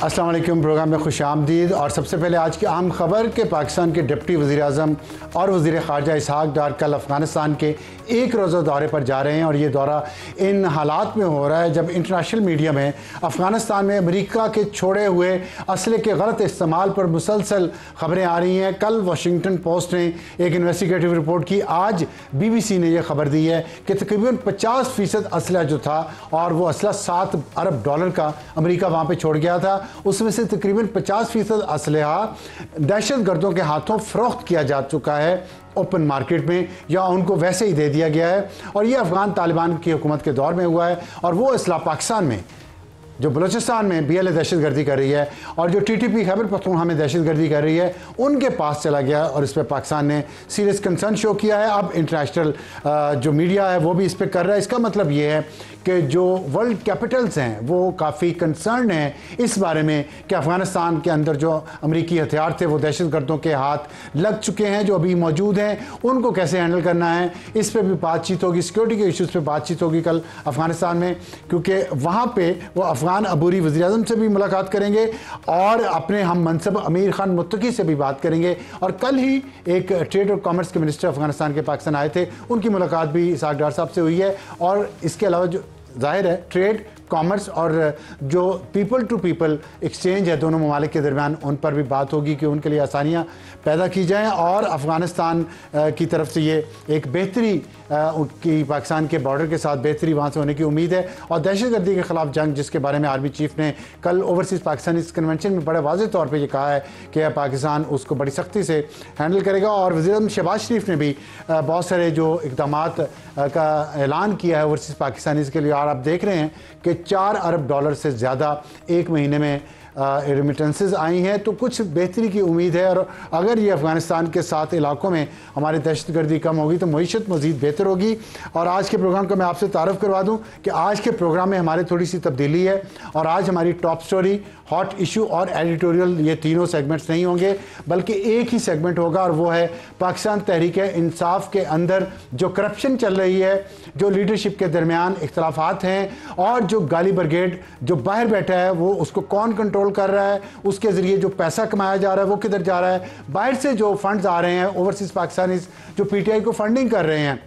अस्सलाम वालेकुम। प्रोग्राम में खुशामदीद। और सबसे पहले आज की अहम खबर कि पाकिस्तान के डिप्टी वज़ीर-ए-आज़म और वज़ीर ख़ारजा इसहाक़ डार कल अफ़गानिस्तान के एक रोज़ा दौरे पर जा रहे हैं और ये दौरा इन हालात में हो रहा है जब इंटरनेशनल मीडिया में अफ़गानिस्तान में अमेरिका के छोड़े हुए असले के गलत इस्तेमाल पर मुसलसल खबरें आ रही हैं। कल वाशिंगटन पोस्ट ने एक इन्वेस्टिगेटिव रिपोर्ट की, आज BBC ने यह खबर दी है कि तकरीबन 50% असला जो था और वो असला $7 अरब का अमेरिका वहाँ पर छोड़ गया था, उसमें से तकरीबन 50% असलहा दहशत गर्दों के हाथों फ़रोख्त किया जा चुका है ओपन मार्केट में, या उनको वैसे ही दे दिया गया है। और ये अफ़गान तालिबान की हुकूमत के दौर में हुआ है और वो असला पाकिस्तान में जो बलूचिस्तान में BLA दहशत गर्दी कर रही है और जो TTP खैबर पख्तूनख्वा में दहशत गर्दी कर रही है उनके पास चला गया और इस पर पाकिस्तान ने सीरियस कंसर्न शो किया है। अब इंटरनेशनल जो मीडिया है वो भी इस पर कर रहा है। इसका मतलब ये है कि जो वर्ल्ड कैपिटल्स हैं वो काफ़ी कंसर्न हैं इस बारे में कि अफ़गानिस्तान के अंदर जो अमरीकी हथियार थे वो दहशत गर्दों के हाथ लग चुके हैं, जो अभी मौजूद हैं उनको कैसे हैंडल करना है, इस पर भी बातचीत होगी। सिक्योरिटी के इशूज़ पे बातचीत होगी कल अफ़गानिस्तान में, क्योंकि वहाँ पे वो अफ़गान अबूरी वज़ीर-ए-आज़म से भी मुलाकात करेंगे और अपने हम मनसब अमीर खान मुत्तकी से भी बात करेंगे। और कल ही एक ट्रेड और कॉमर्स के मिनिस्टर अफ़गानिस्तान के पाकिस्तान आए थे, उनकी मुलाकात भी इसहाक़ डार साहब से हुई है। और इसके अलावा जो जाहिर है ट्रेड कॉमर्स और जो पीपल टू पीपल एक्सचेंज है दोनों ममालिक के दरमियान, उन पर भी बात होगी कि उनके लिए आसानियाँ पैदा की जाएँ और अफ़गानिस्तान की तरफ से ये एक बेहतरी की पाकिस्तान के बॉर्डर के साथ बेहतरी वहाँ से होने की उम्मीद है। और दहशतगर्दी के ख़िलाफ़ जंग, जिसके बारे में आर्मी चीफ़ ने कल ओवरसीज़ पाकिस्तानी कन्वेंशन में बड़े वाज़ेह तौर पर यह कहा है कि पाकिस्तान उसको बड़ी सख्ती से हैंडल करेगा। और वज़ीर-ए-आज़म शहबाज शरीफ ने भी बहुत सारे जो इक़दामात का ऐलान किया है ओवरसीज़ पाकिस्तानी के लिए, और आप देख रहे हैं कि $4 अरब से ज़्यादा एक महीने में रेमिटेंसेस आई हैं, तो कुछ बेहतरी की उम्मीद है। और अगर ये अफ़गानिस्तान के 7 इलाकों में हमारी दहशतगर्दी कम होगी तो मईशत मज़ीद बेहतर होगी। और आज के प्रोग्राम का मैं आपसे तारुफ़ करवा दूं कि आज के प्रोग्राम में हमारी थोड़ी सी तब्दीली है और आज हमारी टॉप स्टोरी, हॉट इशू और एडिटोरियल ये तीनों सेगमेंट्स नहीं होंगे, बल्कि एक ही सेगमेंट होगा और वो है पाकिस्तान तहरीक इंसाफ के अंदर जो करप्शन चल रही है, जो लीडरशिप के दरमियान इख्तलाफात हैं और जो गाली ब्रिगेड जो बाहर बैठा है वो उसको कौन कंट्रोल कर रहा है, उसके ज़रिए जो पैसा कमाया जा रहा है वो किधर जा रहा है, बाहर से जो फंड्स आ रहे हैं ओवरसीज़ पाकिस्तानी जो PTI को फंडिंग कर रहे हैं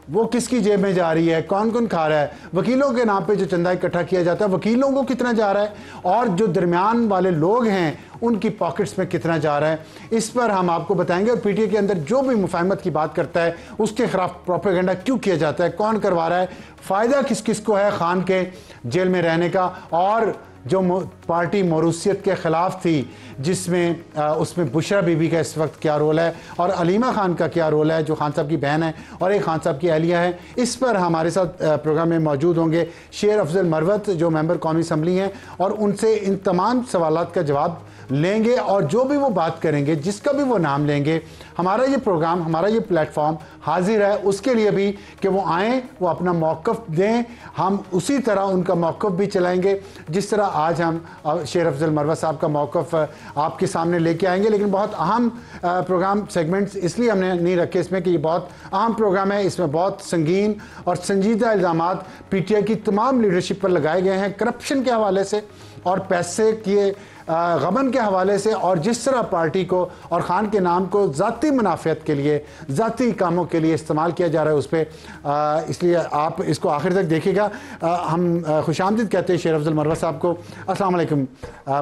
वो किसकी जेब में जा रही है, कौन कौन खा रहा है, वकीलों के नाम पे जो चंदा इकट्ठा किया जाता है वकीलों को कितना जा रहा है, और जो दरमियान वाले लोग हैं उनकी पॉकेट्स में कितना जा रहा है, इस पर हम आपको बताएंगे। और PTI के अंदर जो भी मुफाहमत की बात करता है उसके खिलाफ प्रोपेगेंडा क्यों किया जाता है, कौन करवा रहा है, फ़ायदा किस किस को है खान के जेल में रहने का, और जो पार्टी मौरूसियत के ख़िलाफ़ थी जिसमें उसमें बुशरा बीबी का इस वक्त क्या रोल है और अलीमा खान का क्या रोल है जो खान साहब की बहन है और एक खान साहब की अहलिया है, इस पर हमारे साथ प्रोग्राम में मौजूद होंगे शेर अफजल मरवत जो मेंबर कौमी असम्बली हैं, और उनसे इन तमाम सवालात का जवाब लेंगे। और जो भी वो बात करेंगे, जिसका भी वो नाम लेंगे, हमारा ये प्रोग्राम, हमारा ये प्लेटफॉर्म हाजिर है उसके लिए भी कि वो आएँ, वो अपना मौक़िफ़ दें, हम उसी तरह उनका मौक़िफ़ भी चलाएंगे जिस तरह आज हम शेर अफजल मरवत साहब का मौक़िफ़ आपके सामने लेके आएंगे। लेकिन बहुत अहम प्रोग्राम सेगमेंट्स इसलिए हमने नहीं रखे इसमें कि ये बहुत अहम प्रोग्राम है, इसमें बहुत संगीन और संजीदा इल्ज़ामात PTI की तमाम लीडरशिप पर लगाए गए हैं, करप्शन के हवाले से और पैसे के गबन के हवाले से, और जिस तरह पार्टी को और ख़ान के नाम को ज़ाती मुनाफ़ियत के लिए, ज़ाती कामों के लिए इस्तेमाल किया जा रहा है उस पर, इसलिए आप इसको आखिर तक देखिएगा। हम खुशामदीद कहते हैं शेर अफजल मरवत साहब को। अस्सलाम वालेकुम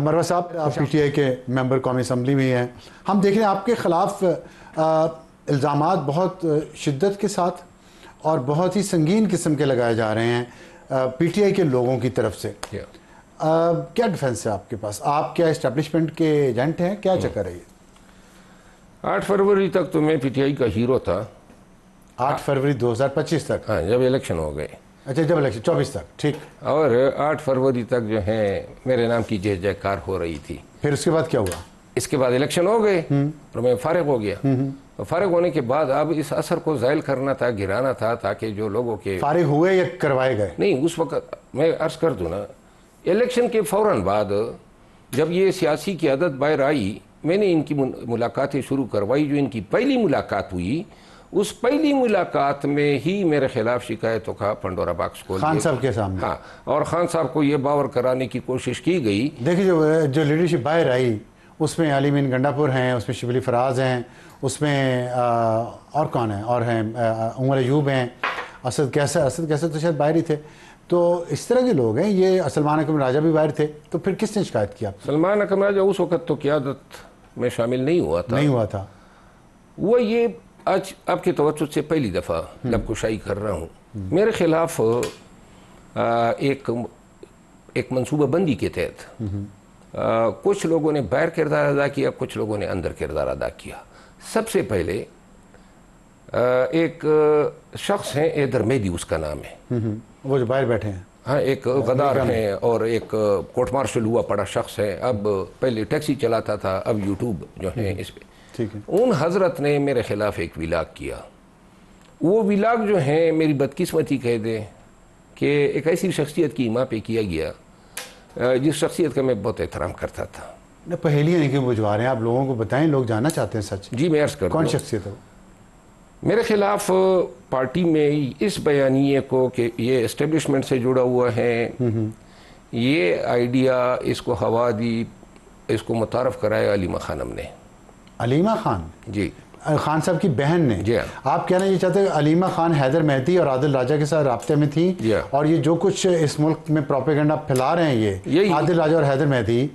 मरवत साहब, आप PTI के मेंबर कौमी असम्बली में हैं। हम देख रहे हैं आपके ख़िलाफ़ इल्ज़ामात बहुत शिद्दत के साथ और बहुत ही संगीन किस्म के लगाए जा रहे हैं PTI के लोगों की तरफ से। क्या डिफेंस है आपके पास? आप क्या एस्टेब्लिशमेंट के एजेंट हैं, क्या चक्कर है ये? 8 फरवरी तक तो मैं PTI का हीरो था। 8 फरवरी 2025 तक? हाँ, जब इलेक्शन हो गए। अच्छा, जब इलेक्शन 24 तक, ठीक। और 8 फरवरी तक जो है मेरे नाम की जय जयकार हो रही थी। फिर उसके बाद क्या हुआ? इसके बाद इलेक्शन हो गए और मैं फारिग हो गया। तो फारिग होने के बाद अब इस असर को ज़ायल करना था, गिराना था, ताकि जो लोगों के फारिग हुए या करवाए गए? नहीं, उस वक्त मैं अर्ज कर दूँ ना, इलेक्शन के फ़ौरन बाद जब ये सियासी क़यादत बाहर आई, मैंने इनकी मुलाकातें शुरू करवाई। जो इनकी पहली मुलाकात हुई उस पहली मुलाकात में ही मेरे खिलाफ शिकायतों का पंडोरा बॉक्स खोल खान साहब के सामने। हाँ, और खान साहब को ये बावर कराने की कोशिश की गई। देखिए जो लीडरशिप बाहर आई उसमें अली मीन गंडापुर हैं, उसमें शिबली फराज हैं, उसमें और कौन है, और हैं उमर अयूब हैं, असद कैसर तो शायद बाहर ही थे। तो इस तरह के लोग हैं। ये सलमान अकरम राजा भी बाहर थे, तो फिर किसने शिकायत किया? सलमान अकरम राजा उस वक्त तो क़यादत में शामिल नहीं हुआ था। वो ये आज आपके तवज्जुह से पहली दफ़ा लबकुशाई कर रहा हूँ। मेरे खिलाफ एक मनसूबा बंदी के तहत कुछ लोगों ने बाहर किरदार अदा किया, कुछ लोगों ने अंदर किरदार अदा किया। सबसे पहले एक शख्स हैं, हैदर मेहदी उसका नाम है, वो जो बाहर बैठे हैं। हाँ, एक गद्दार हैं और एक कोर्ट मार्शल हुआ पड़ा शख्स है। अब पहले टैक्सी चलाता था, अब यूट्यूब जो है इस पे। ठीक है। उन हजरत ने मेरे खिलाफ एक विलाग किया। वो विलाग जो है मेरी बदकिस्मती कह दे कि एक ऐसी शख्सियत की इमा पे किया गया जिस शख्सियत का मैं बहुत एहतराम करता था। पहेलियाँ नहीं क्यों बुझवा रहे हैं आप? लोगों को बताएं, लोग जानना चाहते हैं सच। जी मैं अर्ज कर, कौन शख्सियत है? मेरे खिलाफ पार्टी में इस बयानिए को कि ये एस्टेब्लिशमेंट से जुड़ा हुआ है, ये आइडिया इसको हवा दी, इसको मुतारफ़ कराया अलीमा खानम ने। अलीमा खान? जी, खान साहब की बहन ने। जी, आप कहना ये चाहते हैं अलीमा खान हैदर मेहदी और आदिल राजा के साथ राब्ते में थी, और ये जो कुछ इस मुल्क में प्रोपेगेंडा फैला रहे हैं ये आदिल राजा और हैदर मेहदी,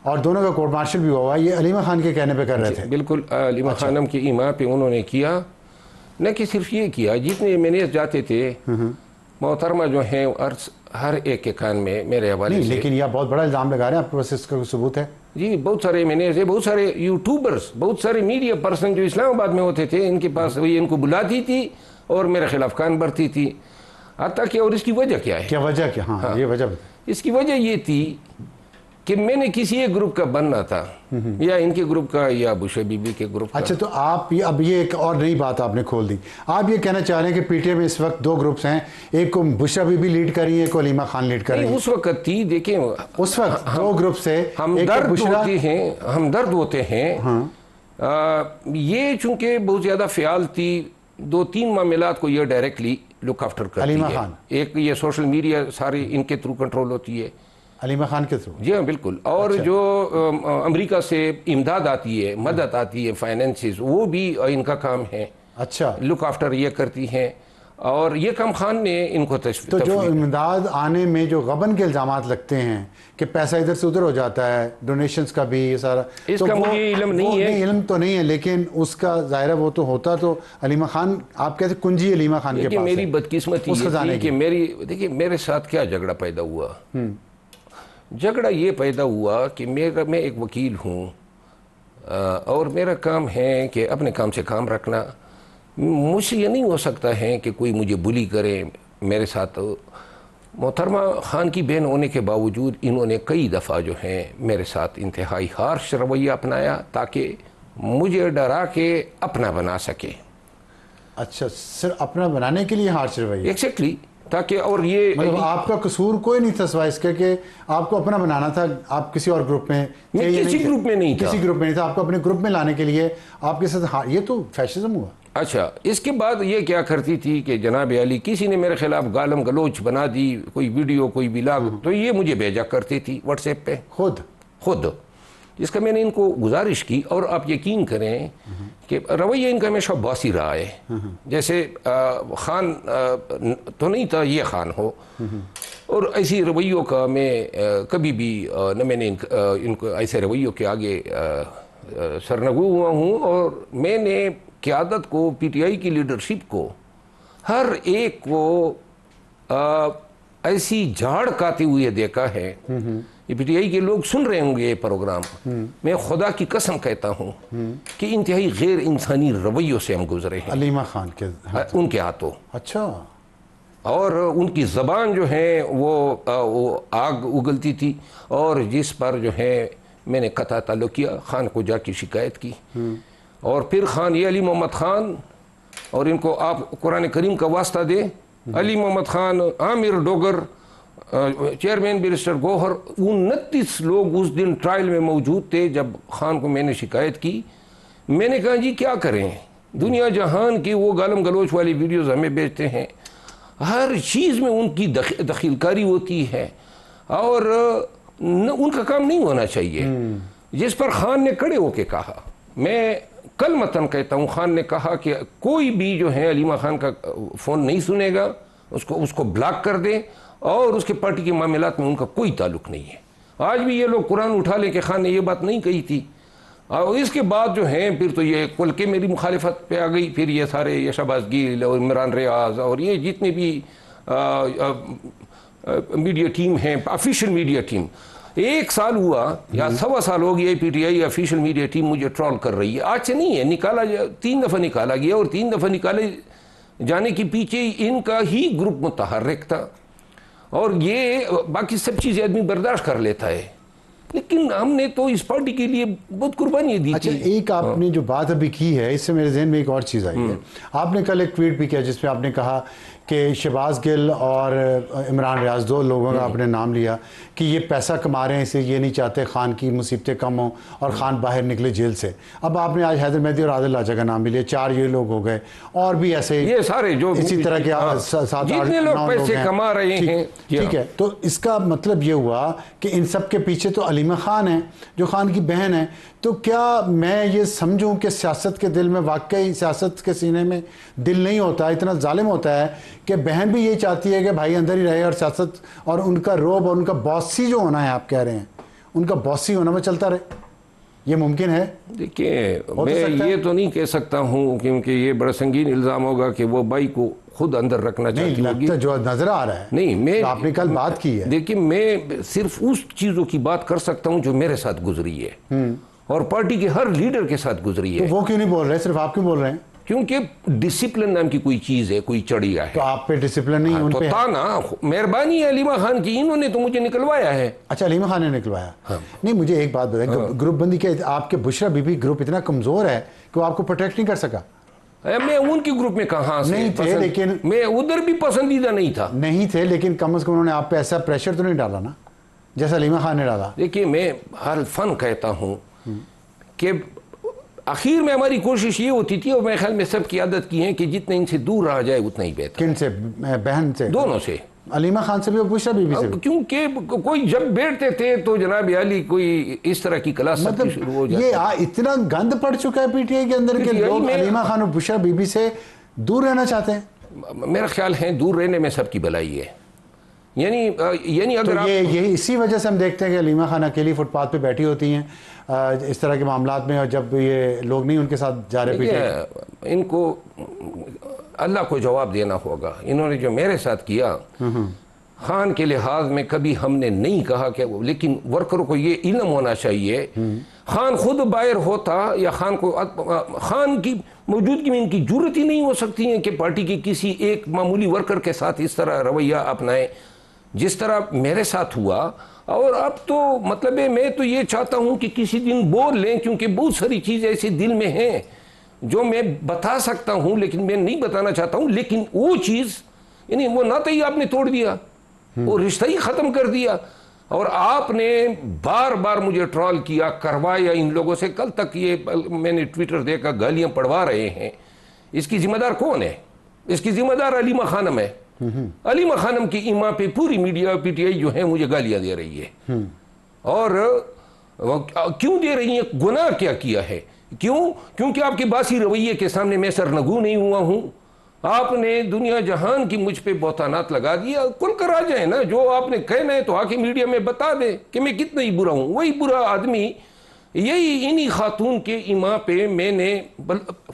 और दोनों का कोर्ट मार्शल भी हुआ, ये अलीमा खान के कहने पे कर रहे थे? बिल्कुल, अलीमा खानम की इमा पे उन्होंने किया। न कि सिर्फ ये किया, जितने मैनेज जाते थे मोहतरमा जो है हर एक के कान में मेरे हवाले से। लेकिन यह बहुत बड़ा इल्ज़ाम लगा रहे हैं, आपके पास इसका सबूत है? जी, बहुत सारे मैनेज है, बहुत सारे यूट्यूबर्स, बहुत सारे मीडिया पर्सन जो इस्लामाबाद में होते थे, इनके पास वही इनको बुलाती थी और मेरे खिलाफ कान भरती थी। हत्ता कि और इसकी वजह क्या है? क्या वजह क्या? हाँ, ये वजह। इसकी वजह ये थी कि मैंने किसी एक ग्रुप का बनना था, या इनके ग्रुप का या बुशरा बीबी के ग्रुप का। अच्छा, तो आप अब ये एक और नई बात आपने खोल दी। आप ये कहना चाह रहे हैं कि पीटीआई में इस वक्त दो ग्रुप्स हैं, एक को बुशरा बीबी लीड कर रही है, एक को अलीमा खान लीड कर रही है। उस वक्त थी, देखें उस वक्त दो ग्रुप से हमदर्द होते हैं। ये चूंकि बहुत ज्यादा फ़याल थी, 2-3 मामलात को ये डायरेक्टली लुक आफ्टर करती है। एक ये सोशल मीडिया सारी इनके थ्रू कंट्रोल होती है, अलीमा खान के थ्रू। जी हाँ, बिल्कुल। और जो अमेरिका से इमदाद आती है, मदद आती है, फाइनेंसेस, वो भी इनका काम है। अच्छा, लुक आफ्टर ये करती हैं, और ये काम खान ने इनको तो जो इमदाद आने में जो गबन के इल्ज़ामात लगते हैं कि पैसा इधर से उधर हो जाता है, डोनेशंस का भी, ये सारा, इसका मुझे इल्म नहीं है। इल्म तो नहीं है, लेकिन उसका ज़ाहिर वो तो होता तो अलीमा खान, आप कहते कुंजी अलीमा खान के पास। मेरी बदकिस्मती ये कि देखिए मेरे साथ क्या झगड़ा पैदा हुआ। झगड़ा ये पैदा हुआ कि मैं एक वकील हूँ और मेरा काम है कि अपने काम से काम रखना। मुझसे ये नहीं हो सकता है कि कोई मुझे बुली करे मेरे साथ। मोहतरमा खान की बहन होने के बावजूद इन्होंने कई दफ़ा जो है मेरे साथ इंतहाई हार्श रवैया अपनाया ताकि मुझे डरा के अपना बना सके। अच्छा, सिर्फ अपना बनाने के लिए हार्श रवैया? एक्जैक्टली, ताकि और ये मतलब आपका कसूर कोई नहीं था सिवाय इसके कि आपको अपना बनाना था। आप किसी और ग्रुप में, किसी ग्रुप में नहीं था, किसी ग्रुप में नहीं था, आपको अपने ग्रुप में लाने के लिए आपके साथ, ये तो फैशिज्म हुआ। अच्छा, इसके बाद ये क्या करती थी कि जनाब अली किसी ने मेरे खिलाफ गालम गलोच बना दी, कोई वीडियो कोई विलाग, तो ये मुझे भेजा करती थी व्हाट्सएप पे खुद। इसका मैंने इनको गुजारिश की, और आप यकीन करें कि रवैया इनका हमेशा बासी रहा है। जैसे खान तो नहीं था, ये खान हो, और ऐसी रवैयों का मैं कभी भी न मैंने इनको ऐसे रवैयों के आगे सरनगू हुआ हूँ। और मैंने क़यादत को, पीटीआई की लीडरशिप को, हर एक को ऐसी झाड़ काते हुए देखा है। ये पीटीआई के लोग सुन रहे होंगे ये प्रोग्राम, मैं खुदा की कसम कहता हूँ कि इंतहाई गैर इंसानी रवैयों से हम गुजरे हैं अलीमा खान के उनके हाथों। अच्छा, और उनकी ज़बान जो है वो आग उगलती थी, और जिस पर जो है मैंने कता ताल्लुक़ किया, खान को जाके शिकायत की। और फिर खान, ये अली मोहम्मद खान, और इनको आप कुरान करीम का वास्ता दे, अली मोहम्मद खान, आमिर डोगर, चेयरमैन बैरिस्टर गौहर, 29 लोग उस दिन ट्रायल में मौजूद थे जब खान को मैंने शिकायत की। मैंने कहा जी क्या करें, दुनिया जहान की वो गालम गलोच वाली वीडियोस हमें भेजते हैं, हर चीज़ में उनकी दखलकारी होती है और उनका काम नहीं होना चाहिए। जिस पर खान ने खड़े होके कहा, मैं कल मतन कहता हूँ, खान ने कहा कि कोई भी जो है अलीमा खान का फ़ोन नहीं सुनेगा, उसको ब्लॉक कर दें और उसके पार्टी के मामलात में उनका कोई ताल्लुक नहीं है। आज भी ये लोग कुरान उठा ले कि खान ने ये बात नहीं कही थी। और इसके बाद जो है फिर तो ये कुल के मेरी मुखालिफत पे आ गई, फिर ये सारे ये शहबाज गिल और इमरान रियाज और ये जितने भी मीडिया टीम है, ऑफिशियल मीडिया टीम, 1 साल हुआ या 1.25 साल हो गया PTI ऑफिशियल मीडिया टीम मुझे ट्रोल कर रही है। आज से नहीं है, निकाला 3 दफ़ा निकाला गया और 3 दफ़ा निकाले जाने के पीछे इनका ही ग्रुप मुतहर्रिक था और ये बाकी सब चीज़ें आदमी बर्दाश्त कर लेता है, लेकिन हमने तो इस पार्टी के लिए बहुत कुर्बानी दी। अच्छा, एक आपने जो बात अभी की है, इससे मेरे जहन में एक और चीज़ आई है। आपने कल एक ट्वीट भी किया जिसमें आपने कहा कि शहबाज गिल और इमरान रियाज 2 लोगों का आपने नाम लिया कि ये पैसा कमा रहे हैं, इसे ये नहीं चाहते खान की मुसीबतें कम हों और खान बाहर निकले जेल से। अब आपने आज हैदर मेहदी और आदिल राजा का नाम भी लिया, 4 ये लोग हो गए और भी ऐसे ये सारे जो इसी तरह के 7-8 लोग पैसे कमा रहे हैं। ठीक है, तो इसका मतलब ये हुआ कि इन सब के पीछे तो अलीमा खान है जो खान की बहन है। तो क्या मैं ये समझूं कि सियासत के दिल में वाकई सियासत के सीने में दिल नहीं होता, इतना जालिम होता है कि बहन भी ये चाहती है कि भाई अंदर ही रहे और सियासत और उनका रोब और उनका बॉसी जो होना है, आप कह रहे हैं उनका बॉसी होना में चलता रहे? ये मुमकिन है? देखिए, मैं ये तो नहीं कह सकता हूँ क्योंकि ये बड़ा संगीन इल्ज़ाम होगा कि वो भाई को खुद अंदर रखना चाहती होगी। जो नजर आ रहा है नहीं, मैं तो आपने कल बात की है। देखिए, मैं सिर्फ उस चीज़ों की बात कर सकता हूँ जो मेरे साथ गुजरी है और पार्टी के हर लीडर के साथ गुजरी है। तो वो क्यों नहीं बोल रहे, सिर्फ आप क्यों बोल रहे हैं? क्योंकि डिसिप्लिन नाम की कोई चीज़ है, कोई चढ़िया है। तो आप पे डिसिप्लिन नहीं? तो था ना, मेहरबानी है अलीमा खान की, इन्होंने तो मुझे निकलवाया है। अच्छा, अलीमा खान ने निकलवाया? हाँ। नहीं, मुझे एक बात बताएं, ग्रुप बंदी के आपके बुशरा बीबी ग्रुप इतना कमजोर है कि वो आपको प्रोटेक्ट नहीं कर सका? मैं उनके ग्रुप में कहाँ से नहीं थे, लेकिन मैं उधर भी पसंदीदा नहीं था। नहीं थे, लेकिन कम से कम उन्होंने आप पे ऐसा प्रेशर तो नहीं डाला ना जैसा अलीमा खान ने डाला? देखिए, मैं हर फन कहता हूँ कि आखिर में हमारी कोशिश ये होती थी और मेरे ख्याल में सबकी आदत की है कि जितने इनसे दूर रहा जाए उतना ही बेहतर। किन से? बहन से? दोनों से, अलीमा खान से भी और बुशरा बीबी से भी? क्योंकि कोई जब बैठते थे तो जनाब अली कोई इस तरह की क्लास मतलब शुरू हो जाती। ये इतना गंद पड़ चुका है PTI के अंदर के लोग अलीमा खान और बुशरा बीबी से दूर रहना चाहते हैं। मेरा ख्याल है दूर रहने में सबकी भलाई है। यानी अगर तो ये इसी वजह से हम देखते हैं कि अलीमा खान अकेली फुटपाथ पे बैठी होती हैं इस तरह के मामलात में, और जब ये लोग नहीं उनके साथ जा रहे PTI। इनको अल्लाह को जवाब देना होगा। इन्होंने जो मेरे साथ किया, खान के लिहाज में कभी हमने नहीं कहा कि, लेकिन वर्करों को ये इल्म होना चाहिए, खान खुद बाहर होता या खान की मौजूदगी में इनकी जरूरत ही नहीं हो सकती है कि पार्टी के किसी एक मामूली वर्कर के साथ इस तरह रवैया अपनाएं जिस तरह मेरे साथ हुआ। और अब तो मतलब है, मैं तो ये चाहता हूं कि किसी दिन बोल लें, क्योंकि बहुत सारी चीज़ ऐसे दिल में हैं जो मैं बता सकता हूं लेकिन मैं नहीं बताना चाहता हूं। लेकिन वो चीज़ यानी वो नाता ही आपने तोड़ दिया, वो रिश्ता ही ख़त्म कर दिया और आपने बार बार मुझे ट्रोल किया, करवाया इन लोगों से। कल तक ये मैंने ट्विटर देखा गालियां पढ़वा रहे हैं। इसकी जिम्मेदार कौन है? इसकी जिम्मेदार अलीमा खानम है। अलीमा खानम की इमा पे पूरी मीडिया PTI जो है मुझे गालियां दे रही है। और क्यों दे रही है? गुनाह क्या किया है? क्यों? क्योंकि आपके बासी रवैये के सामने मैं सरनगू नहीं हुआ हूं। आपने दुनिया जहान की मुझ पे बहुतानात लगा दिया। खुल कर आ जाए ना, जो आपने कहना है तो आके मीडिया में बता दे कि मैं कितना ही बुरा हूं। वही बुरा आदमी यही इन्हीं खातून के इमा पे मैंने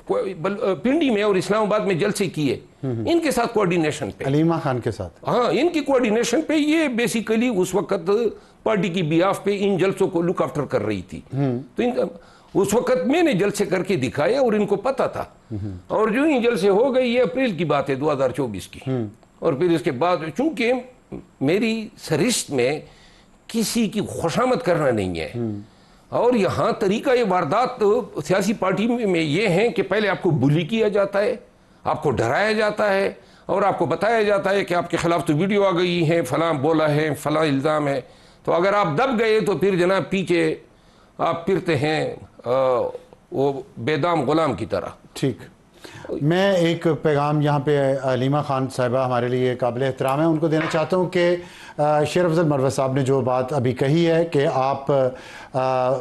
पिंडी में और इस्लामाबाद में जलसे किए, इनके साथ कोऑर्डिनेशन पे, अलीमा खान के साथ। हाँ, इनकी कोऑर्डिनेशन पे। ये बेसिकली उस वक्त पार्टी की बिहाफ पे इन जलसों को लुक आफ्टर कर रही थी। तो इनका उस वक्त मैंने जलसे करके दिखाया और इनको पता था। और जो ही जलसे हो गई, ये अप्रैल की बात है 2024 की। और फिर इसके बाद चूंकि मेरी सरिश्त में किसी की खुशामद करना नहीं है और यहाँ तरीका ये वारदात सियासी पार्टी में ये है कि पहले आपको बुली किया जाता है, आपको डराया जाता है और आपको बताया जाता है कि आपके खिलाफ तो वीडियो आ गई है, फलां बोला है, फलां इल्ज़ाम है। तो अगर आप दब गए तो फिर जनाब पीछे आप फिरते हैं वो बेदाम गुलाम की तरह। ठीक। मैं एक पैगाम यहाँ पे अलीमा खान साहिबा हमारे लिए काबिल एहतराम है, उनको देना चाहता हूँ कि शेर अफजल मरवत साहब ने जो बात अभी कही है कि आप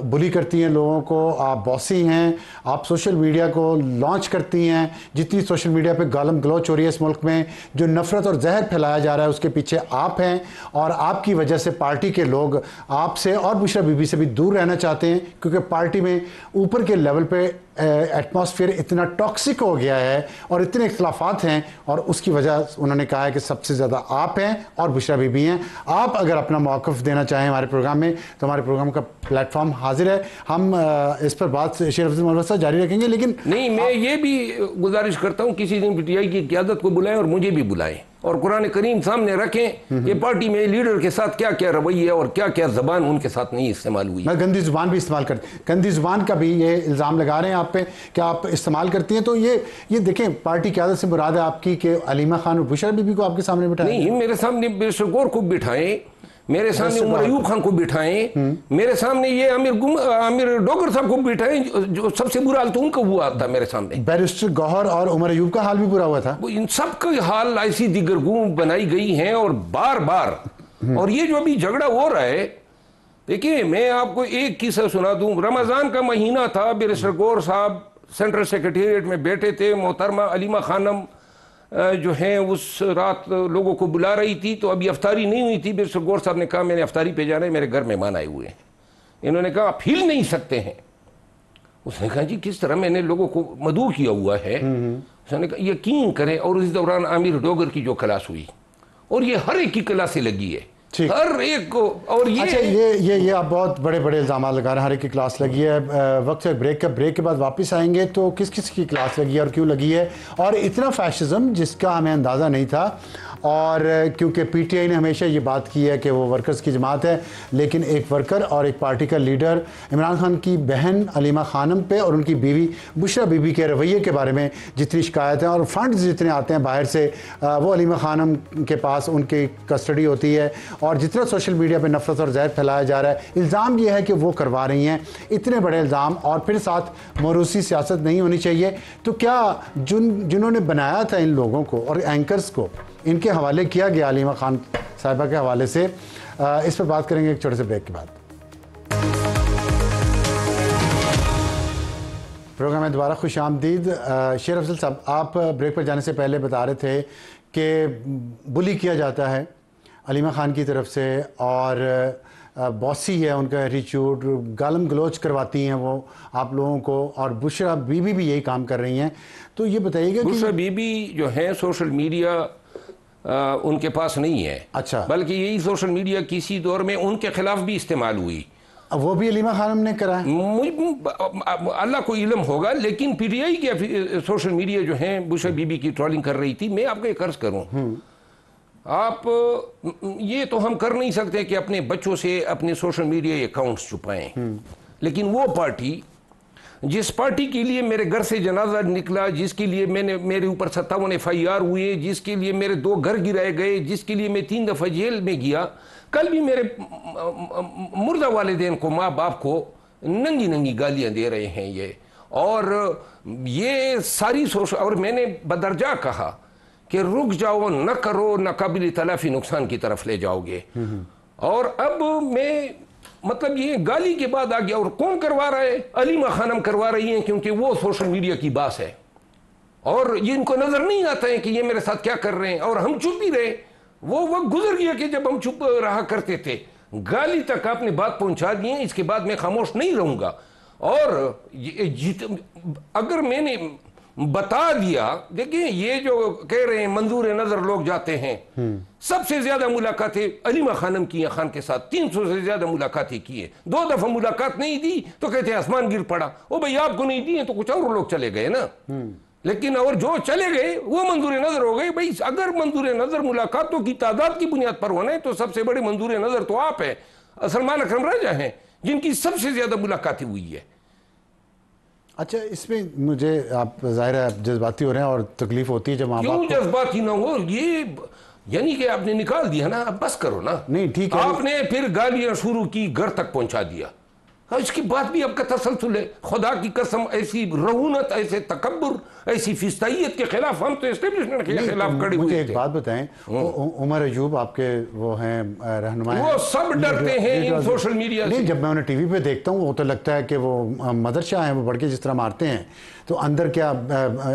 बुली करती हैं लोगों को, आप बॉसी हैं, आप सोशल मीडिया को लॉन्च करती हैं, जितनी सोशल मीडिया पे गालम गलौच हो रही है इस मुल्क में, जो नफ़रत और जहर फैलाया जा रहा है उसके पीछे आप हैं, और आपकी वजह से पार्टी के लोग आपसे और बुशरा बीबी से भी दूर रहना चाहते हैं, क्योंकि पार्टी में ऊपर के लेवल पे एटमॉस्फेयर इतना टॉक्सिक हो गया है और इतने इख्तलाफात हैं, और उसकी वजह उन्होंने कहा है कि सबसे ज़्यादा आप हैं और बुशरा बीबी हैं। आप अगर अपना मौक़िफ़ देना चाहें हमारे प्रोग्राम में तो हमारे प्रोग्राम का प्लेटफॉर्म हाजिर है, हम इस पर बात शेर अफजल मरवत साहब जारी रखेंगे। लेकिन नहीं, मैं ये भी गुजारिश करता हूँ किसी दिन पीटीआई की क़यादत को बुलाएं और मुझे भी बुलाएं और कुरान करीम सामने रखें कि पार्टी में लीडर के साथ क्या क्या रवैया और क्या क्या ज़बान उनके साथ नहीं इस्तेमाल हुई। मैं गंदी ज़ुबान भी इस्तेमाल करती, गंदी ज़ुबान का भी ये इल्ज़ाम लगा रहे हैं आप पे कि आप इस्तेमाल करती हैं। तो ये देखें, पार्टी क़यादत से मुराद है आपकी कि अलीमा खान और बुशरा बीबी को आपके सामने बिठाएं? नहीं, मेरे सामने बेशर गौर को बिठाएं, मेरे सामने उमर अयूब खान को बिठाएं, मेरे सामने ये आमिर डोगर साहब को बिठाएं, जो सबसे बुरा हाल तो उनका हुआ था मेरे सामने। बैरिस्टर गौहर और उमर अयूब का हाल भी बुरा हुआ था। इन सब का हाल ऐसी दिगरगू बनाई गई हैं और बार बार, और ये जो अभी झगड़ा हो रहा है, देखिए मैं आपको एक किस्सा सुना दूं। रमज़ान का महीना था, बैरिस्टर गौर साहब सेंट्रल सेक्रेटेरिएट में बैठे थे, मोहतरमा अलीमा खानम जो हैं उस रात लोगों को बुला रही थी, तो अभी अफ्तारी नहीं हुई थी। बैरिस्टर गौर साहब ने कहा मैंने अफ्तारी पे जाना है, मेरे घर मेहमान आए हुए हैं। इन्होंने कहा आप हिल नहीं सकते हैं। उसने कहा जी किस तरह, मैंने लोगों को मदऊ किया हुआ है। उसने कहा यकीन करें, और इस दौरान आमिर डोगर की जो क्लास हुई, और ये हर एक की क्लास से लगी है, हर एक को। और ये अच्छा, ये आप बहुत बड़े बड़े इल्जाम लगा रहे हैं, हर एक की क्लास लगी है। वक्त से ब्रेक के बाद वापस आएंगे तो किस किस की क्लास लगी है और क्यों लगी है, और इतना फैशिज्म जिसका हमें अंदाज़ा नहीं था। और क्योंकि पीटीआई ने हमेशा ये बात की है कि वो वर्कर्स की जमात है, लेकिन एक वर्कर और एक पार्टी का लीडर इमरान खान की बहन अलीमा खानम पे और उनकी बीवी बुशरा बीबी के रवैये के बारे में जितनी शिकायतें और फंड्स जितने आते हैं बाहर से, वो अलीमा खानम के पास उनकी कस्टडी होती है, और जितना सोशल मीडिया पे नफरत और जहर फैलाया जा रहा है, इल्ज़ाम ये है कि वो करवा रही हैं। इतने बड़े इल्ज़ाम और फिर साथ मौरूसी सियासत नहीं होनी चाहिए। तो क्या जिन्होंने बनाया था इन लोगों को और एंकर्स को, इनके हवाले किया गया अलीमा खान साहिबा के हवाले से? इस पर बात करेंगे एक छोटे से ब्रेक के बाद। प्रोग्राम में दोबारा खुश आमदीद। शेर अफजल साहब, आप ब्रेक पर जाने से पहले बता रहे थे कि बुली किया जाता है अलीमा खान की तरफ से, और बॉसी है उनका एटीट्यूड, गालम गलोच करवाती हैं वो आप लोगों को, और बुशरा बीबी भी यही काम कर रही हैं। तो ये बताइएगा कि बुशरा बीबी जो है सोशल मीडिया उनके पास नहीं है। अच्छा, बल्कि यही सोशल मीडिया किसी दौर में उनके खिलाफ भी इस्तेमाल हुई, वो भी अलीमा खानम ने करा है। अल्लाह को इल्म होगा, लेकिन पीटीआई के सोशल मीडिया जो है बुशरा बीबी की ट्रोलिंग कर रही थी। मैं आपको एक अर्ज करूं, आप ये तो हम कर नहीं सकते कि अपने बच्चों से अपने सोशल मीडिया अकाउंट्स छुपाएं, लेकिन वो पार्टी जिस पार्टी के लिए मेरे घर से जनाजा निकला, जिसके लिए मेरे ऊपर 57 FIR हुए, जिसके लिए मेरे 2 घर गिराए गए, जिसके लिए मैं 3 दफ़ा जेल में गया, कल भी मेरे मुर्दा वालिदैन को, माँ बाप को नंगी नंगी गालियां दे रहे हैं ये, और ये सारी सोच। और मैंने बदरजा कहा कि रुक जाओ, न करो, न काबिल तलाफी नुकसान की तरफ ले जाओगे। और अब मैं मतलब ये गाली के बाद आ गया, और कौन करवा रहा है? अलीमा खानम करवा रही हैं, क्योंकि वो सोशल मीडिया की बात है, और ये इनको नजर नहीं आता है कि ये मेरे साथ क्या कर रहे हैं, और हम चुप ही रहे। वो वक्त गुजर गया कि जब हम चुप रहा करते थे। गाली तक आपने बात पहुंचा दी है, इसके बाद मैं खामोश नहीं रहूंगा। और अगर मैंने बता दिया, देखिए ये जो कह रहे हैं मंजूर नजर लोग जाते हैं, सबसे ज्यादा मुलाकातें अलीमा खानम की हैं खान के साथ, 300 से ज्यादा मुलाकातें की है। 2 दफा मुलाकात नहीं दी तो कहते हैं आसमान गिर पड़ा। ओ भाई आपको नहीं दी है तो कुछ और लोग चले गए ना। लेकिन और जो चले गए वो मंजूर नजर हो गए। भाई अगर मंजूर नजर मुलाकातों की तादाद की बुनियाद पर होना है तो सबसे बड़े मंजूर नजर तो आप है, सलमान अकरम राजा हैं, जिनकी सबसे ज्यादा मुलाकातें हुई है। अच्छा, इसमें मुझे आप जाहिर है जज्बाती हो रहे हैं और तकलीफ होती है जब आप। क्यों जज्बाती ना हो, ये यानी कि आपने निकाल दिया ना, अब बस करो ना। नहीं ठीक है, आपने फिर गालियां शुरू की, घर तक पहुंचा दिया। हाँ, इसके बाद भी आपका तसलसल है। खुदा की कसम, ऐसी रऊनत, ऐसे तकब्बुर, ऐसी फिस्ताइयत के खिलाफ हम तो एस्टेब्लिशमेंट के खिलाफ खड़े हुए थे। मुझे एक बात बताएं, उमर अयूब आपके वो हैं रहनुमा, वो सब डरते हैं इन सोशल मीडिया से। नहीं, जब मैं उन्हें टीवी पे देखता हूँ वो तो लगता है कि वो मदरशाह हैं, वो बढ़ के जिस तरह मारते हैं, तो अंदर क्या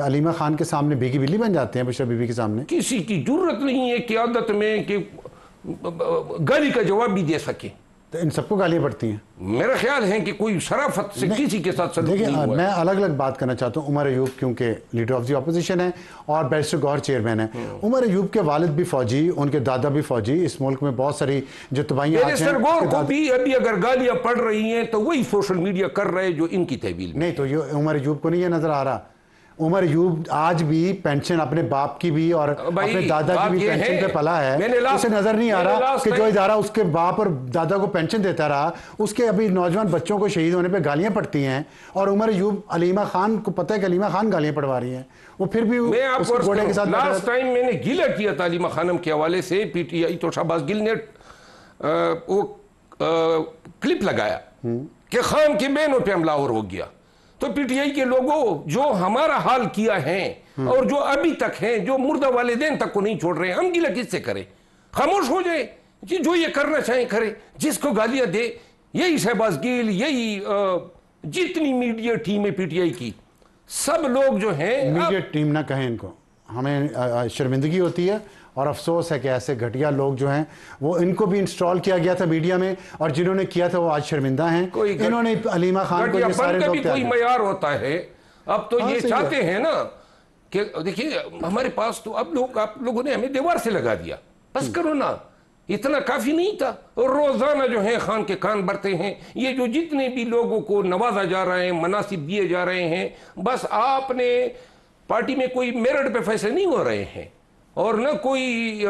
अलीमा खान के सामने भीगी बिल्ली बन जाते हैं, बुशरा बीबी के सामने? किसी की जरूरत नहीं है क़यादत में कि गाली का जवाब भी दे सके। तो इन सबको गालियाँ पड़ती हैं। मेरा ख्याल है कि कोई शराफत से किसी के साथ सलूक नहीं हुआ। मैं अलग अलग बात करना चाहता हूँ। उमर अयूब क्योंकि लीडर ऑफ द अपोजिशन है और बैरिस्टर गौहर चेयरमैन है। उमर अयूब के वालिद भी फौजी, उनके दादा भी फौजी। इस मुल्क में बहुत सारी जो तबाहियां बैरिस्टर गौहर को भी अभी अगर गालियां पड़ रही हैं तो वही सोशल मीडिया कर रहे हैं जो इनकी तहवील। नहीं तो ये उमर अयूब को नहीं ये नजर आ रहा। उमर अयूब आज भी पेंशन अपने बाप की भी और अपने दादा की भी पेंशन पे पला है। उसे नजर नहीं आ रहा कि जो इदारा उसके बाप और दादा को पेंशन देता रहा, उसके अभी नौजवान बच्चों को शहीद होने पे गालियां पड़ती हैं। और उमर अयूब अलीमा खान को पता है कि अलीमा खान गालियां पड़वा रही हैं, वो फिर भी उसके घोड़े के साथ। लास्ट टाइम मैंने गिला किया था अलीमा खानम के हवाले से, पीटीआई तो शहबाज गिल ने वो क्लिप लगाया कि खान की बहनों पे हमला और हो गया। तो पीटीआई के लोगों जो हमारा हाल किया है और जो अभी तक हैं, जो मुर्दा वालिदैन तक को नहीं छोड़ रहे हैं, हम गिला किससे करें? खामोश हो जाए कि जो ये करना चाहे करे, जिसको गालियां दे। यही शहबाज गिल, यही जितनी मीडिया टीम है पीटीआई की, सब लोग जो हैं। मीडिया टीम ना कहें इनको, हमें शर्मिंदगी होती है और अफसोस है कि ऐसे घटिया लोग जो हैं वो इनको भी इंस्टॉल किया गया था मीडिया में, और जिन्होंने किया था वो आज शर्मिंदा हैं। इन्होंने अलीमा खान को, ये सारे लोग कोई मयार होता है। अब तो ये चाहते हैं ना कि देखिए हमारे पास तो अब आप लोगों ने हमें दीवार से लगा दिया, बस करो ना, इतना काफी नहीं था। और रोजाना जो है खान के कान भरते हैं। ये जो जितने भी लोगों को नवाजा जा रहे हैं, मनासिब दिए जा रहे हैं, बस आपने पार्टी में कोई मेरिट पे फैसले नहीं हो रहे हैं और न कोई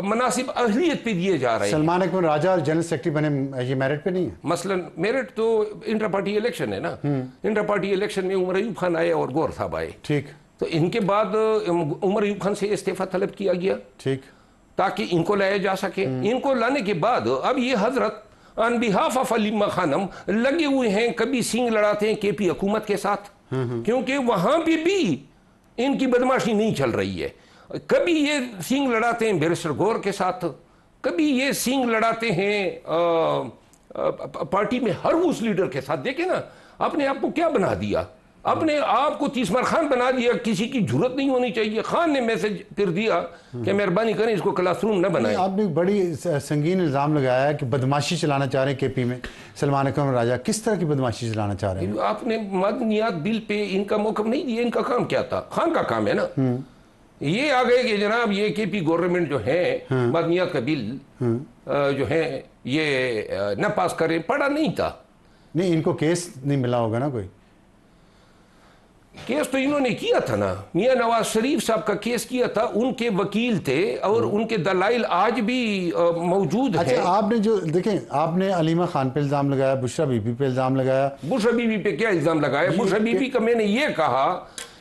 मनासिब अहलियत पे दिए जा रहे हैं। सलमान अकबर राजा और जनरल सेक्रेटरी बने, ये मेरिट पे नहीं है। मसलन मेरिट तो इंटर पार्टी इलेक्शन है ना। इंटर पार्टी इलेक्शन में उमर अयूब खान आए और गौहर साहब आए, ठीक। तो इनके बाद उमर अयूब खान से इस्तीफा तलब किया गया, ठीक, ताकि इनको लाया जा सके। इनको लाने के बाद अब ये हजरत on behalf of Aleema Khanam लगे हुए हैं, कभी सिंग लड़ाते हैं केपी हुकूमत के साथ, क्योंकि वहां पे भी इनकी बदमाशी नहीं चल रही है। कभी ये सिंग लड़ाते हैं बैरिस्टर गौहर के साथ, कभी ये सिंग लड़ाते हैं पार्टी में हर उस लीडर के साथ। देखे ना, अपने आप को क्या बना दिया, अपने आप को तीसमार खान बना दिया। किसी की जरूरत नहीं होनी चाहिए। खान ने मैसेज फिर दिया कि मेहरबानी करें इसको क्लासरूम न बनाएं। आपने बड़ी संगीन इल्जाम लगाया कि बदमाशी चलाना चाह रहे हैं केपी में सलमान अकबर राजा। किस तरह की बदमाशी चलाना चाह रहे हैं? आपने मदनियात बिल पे इनका मौकफ नहीं दिया। इनका काम क्या था? खान का काम है ना। ये आ गए कि जनाब ये केपी गवर्नमेंट जो है मदनियात का बिल जो है ये न पास करे, पड़ा नहीं था। नहीं, इनको केस नहीं मिला होगा ना कोई? केस तो इन्होंने किया था ना, मियां नवाज शरीफ साहब का केस किया था, उनके वकील थे और उनके दलाइल आज भी मौजूद हैं। अच्छा, आपने जो देखें, आपने अलीमा खान पे इल्जाम लगाया, बुशरा बीबी पे इल्जाम लगाया। बुशरा बीबी पे क्या इल्जाम लगाया? बुशरा बीबी का मैंने ये कहा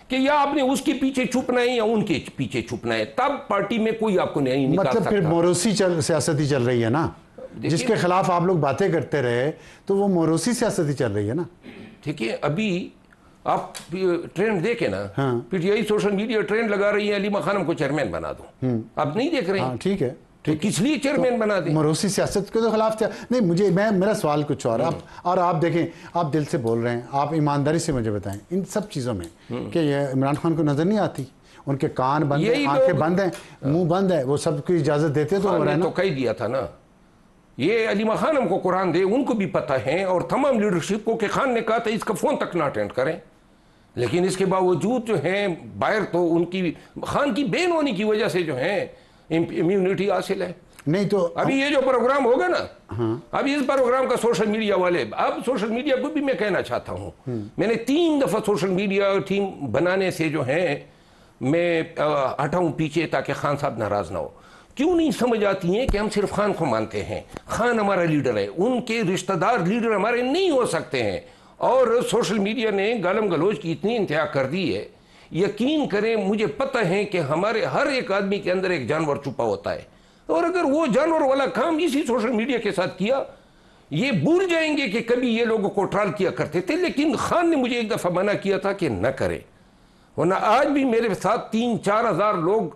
कि या आपने उसके पीछे छुपना है या उनके पीछे छुपना है, तब पार्टी में कोई आपको नहीं निकाल सकता। मतलब फिर मोरोसी सियासत ही चल रही है ना, जिसके खिलाफ आप लोग बातें करते रहे, तो वो मोरोसी सियासत ही चल रही है ना। ठीक है, अभी आप ट्रेंड देखे ना, पीटीआई सोशल मीडिया ट्रेंड लगा रही है अलीमा खानम को चेयरमैन बना दो। आप नहीं देख रहे हैं? ठीक है, तो किस लिए चेयरमैन बना दे? मरोसी सियासत के तो खिलाफ था। नहीं, मुझे मेरा सवाल कुछ और है। और आप देखें, आप दिल से बोल रहे हैं, आप ईमानदारी से मुझे बताएं इन सब चीज़ों में कि ये इमरान खान को नजर नहीं आती, उनके कान बंद हैं, आंखें बंद हैं, मुंह बंद है, वो सबकी इजाजत देते तो हो रहा है ना। तो कह दिया था ना, ये अलीमा खानम को कुरान दे, उनको भी पता है और तमाम लीडरशिप को कि खान ने कहा था इसका फोन तक ना अटेंड करें, लेकिन इसके बावजूद जो है बाहर तो उनकी खान की बेन होने की वजह से जो है इम्यूनिटी हासिल है। नहीं तो अभी ये जो प्रोग्राम होगा ना, अभी इस प्रोग्राम का सोशल मीडिया वाले, अब सोशल मीडिया को भी मैं कहना चाहता हूँ, मैंने 3 दफा सोशल मीडिया टीम बनाने से जो है मैं हटाऊं पीछे ताकि खान साहब नाराज ना हो। क्यों नहीं समझ आती है कि हम सिर्फ खान को मानते हैं, खान हमारा लीडर है, उनके रिश्तेदार लीडर हमारे नहीं हो सकते हैं। और सोशल मीडिया ने गालम गलोच की इतनी इंतहा कर दी है, यकीन करें मुझे पता है कि हमारे हर एक आदमी के अंदर एक जानवर छुपा होता है, और अगर वो जानवर वाला काम इसी सोशल मीडिया के साथ किया, ये भूल जाएंगे कि कभी ये लोगों को ट्राल किया करते थे। लेकिन खान ने मुझे एक दफ़ा मना किया था कि न करें, वरना आज भी मेरे साथ 3-4 हज़ार लोग